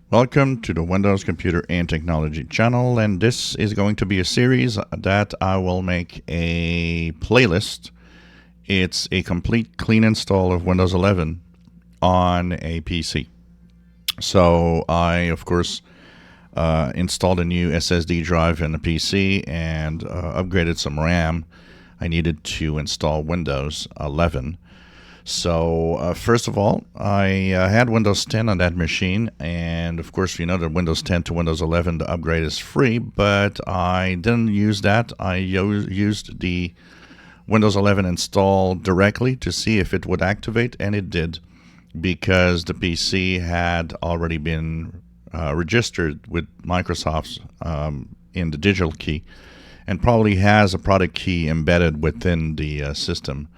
Welcome to the Windows Computer and Technology channel, and this is going to be a series that I will make a playlist. It's a complete clean install of Windows 11 on a PC. So I, of course, installed a new SSD drive in the PC and upgraded some RAM. I needed to install Windows 11. So first of all, I had Windows 10 on that machine, and of course you know that Windows 10 to Windows 11 the upgrade is free, but I didn't use that. I used the Windows 11 install directly to see if it would activate, and it did, because the PC had already been registered with Microsoft's in the digital key, and probably has a product key embedded within the system.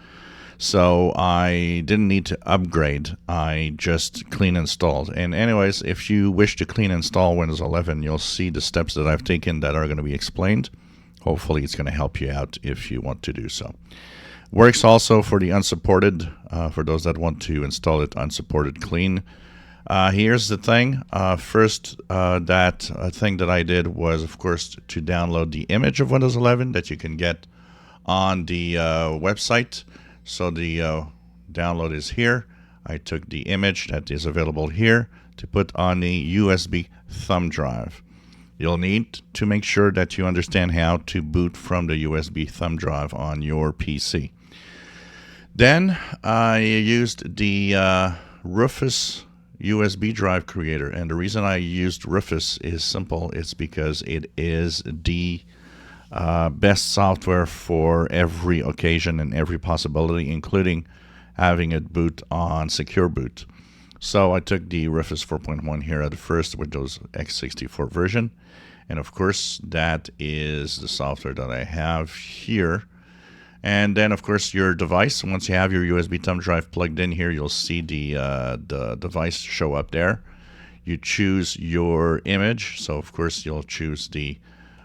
So I didn't need to upgrade. I just clean installed. And anyways, if you wish to clean install Windows 11, you'll see the steps that I've taken that are going to be explained. Hopefully it's going to help you out if you want to do so. Works also for the unsupported, for those that want to install it unsupported clean. Here's the thing. First, that thing that I did was, of course, to download the image of Windows 11 that you can get on the website. So the download is here. I took the image that is available here to put on the USB thumb drive. You'll need to make sure that you understand how to boot from the USB thumb drive on your PC. Then I used the Rufus USB drive creator, and the reason I used Rufus is simple. It's because it is the best software for every occasion and every possibility, including having it boot on secure boot. So I took the Rufus 4.1 here at first with those x64 version, and of course that is the software that I have here. And then of course your device, once you have your USB thumb drive plugged in here, you'll see the device show up there. You choose your image, so of course you'll choose the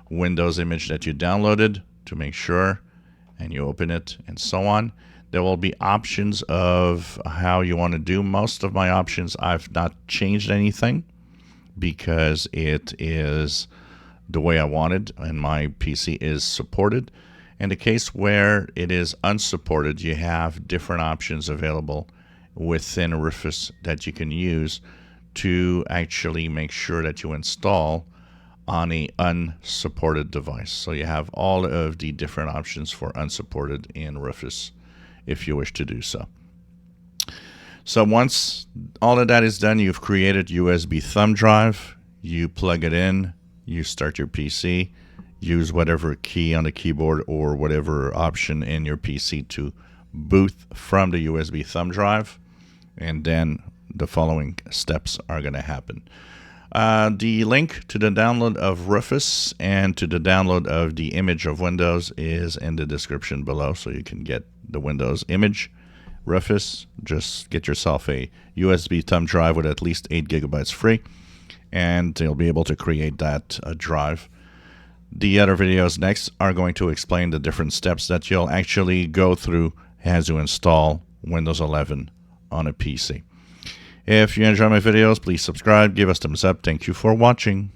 Windows image that you downloaded to make sure, and you open it and so on. There will be options of how you want to do. Most of my options I've not changed anything because it is the way I wanted and my PC is supported. In the case where it is unsupported, you have different options available within Rufus that you can use to actually make sure that you install on a unsupported device. So you have all of the different options for unsupported in Rufus if you wish to do so. So once all of that is done, you've created USB thumb drive, you plug it in, you start your PC, use whatever key on the keyboard or whatever option in your PC to boot from the USB thumb drive, and then the following steps are going to happen. The link to the download of Rufus and to the download of the image of Windows is in the description below, so you can get the Windows image. Rufus, just get yourself a USB thumb drive with at least 8 gigabytes free, and you'll be able to create that drive. The other videos next are going to explain the different steps that you'll actually go through as you install Windows 11 on a PC. If you enjoy my videos, please subscribe, give us thumbs up. Thank you for watching.